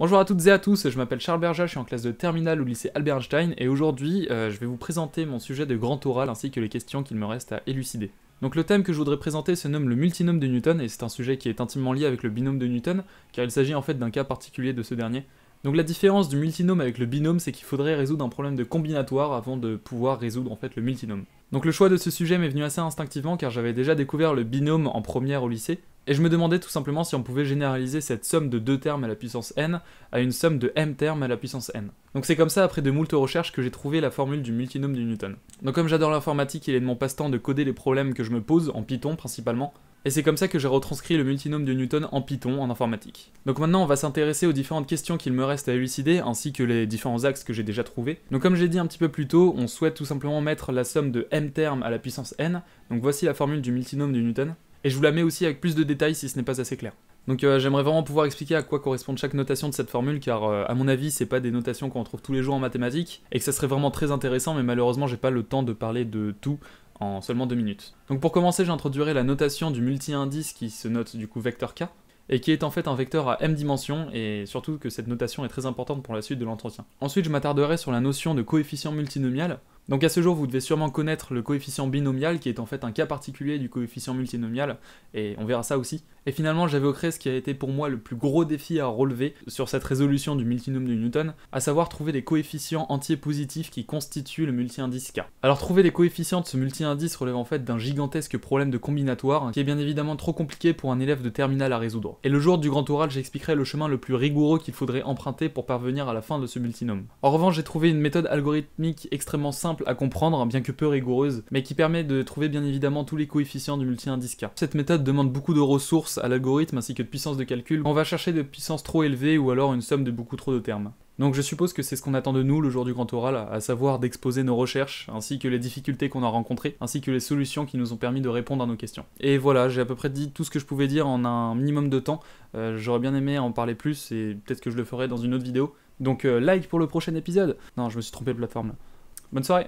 Bonjour à toutes et à tous, je m'appelle Charles Berja, je suis en classe de terminale au lycée Albert Einstein et aujourd'hui je vais vous présenter mon sujet de grand oral ainsi que les questions qu'il me reste à élucider. Donc le thème que je voudrais présenter se nomme le multinôme de Newton et c'est un sujet qui est intimement lié avec le binôme de Newton car il s'agit en fait d'un cas particulier de ce dernier. Donc la différence du multinôme avec le binôme c'est qu'il faudrait résoudre un problème de combinatoire avant de pouvoir résoudre en fait le multinôme. Donc le choix de ce sujet m'est venu assez instinctivement car j'avais déjà découvert le binôme en première au lycée et je me demandais tout simplement si on pouvait généraliser cette somme de 2 termes à la puissance n à une somme de m termes à la puissance n. Donc c'est comme ça, après de moult recherches, que j'ai trouvé la formule du multinôme de Newton. Donc comme j'adore l'informatique, il est de mon passe-temps de coder les problèmes que je me pose, en Python principalement, et c'est comme ça que j'ai retranscrit le multinôme de Newton en Python, en informatique. Donc maintenant on va s'intéresser aux différentes questions qu'il me reste à élucider, ainsi que les différents axes que j'ai déjà trouvés. Donc comme j'ai dit un petit peu plus tôt, on souhaite tout simplement mettre la somme de m termes à la puissance n, donc voici la formule du multinôme de Newton. Et je vous la mets aussi avec plus de détails si ce n'est pas assez clair. Donc j'aimerais vraiment pouvoir expliquer à quoi correspond chaque notation de cette formule, car à mon avis c'est pas des notations qu'on retrouve tous les jours en mathématiques, et que ça serait vraiment très intéressant, mais malheureusement j'ai pas le temps de parler de tout en seulement 2 minutes. Donc pour commencer j'introduirai la notation du multi-indice qui se note du coup vecteur k, et qui est en fait un vecteur à m dimensions, et surtout que cette notation est très importante pour la suite de l'entretien. Ensuite je m'attarderai sur la notion de coefficient multinomial. Donc à ce jour, vous devez sûrement connaître le coefficient binomial, qui est en fait un cas particulier du coefficient multinomial, et on verra ça aussi. Et finalement, j'évoquerai ce qui a été pour moi le plus gros défi à relever sur cette résolution du multinôme de Newton, à savoir trouver des coefficients entiers positifs qui constituent le multi-indice k. Alors trouver les coefficients de ce multi-indice relève en fait d'un gigantesque problème de combinatoire, qui est bien évidemment trop compliqué pour un élève de terminale à résoudre. Et le jour du grand oral, j'expliquerai le chemin le plus rigoureux qu'il faudrait emprunter pour parvenir à la fin de ce multinôme. En revanche, j'ai trouvé une méthode algorithmique extrêmement simple à comprendre, bien que peu rigoureuse, mais qui permet de trouver bien évidemment tous les coefficients du multi-indice k. Cette méthode demande beaucoup de ressources à l'algorithme ainsi que de puissance de calcul. On va chercher de puissance trop élevée ou alors une somme de beaucoup trop de termes. Donc je suppose que c'est ce qu'on attend de nous le jour du grand oral, à savoir d'exposer nos recherches, ainsi que les difficultés qu'on a rencontrées, ainsi que les solutions qui nous ont permis de répondre à nos questions. Et voilà, j'ai à peu près dit tout ce que je pouvais dire en un minimum de temps. J'aurais bien aimé en parler plus, et peut-être que je le ferai dans une autre vidéo. Donc like pour le prochain épisode. Non, je me suis trompé de plateforme là. Bonne soirée.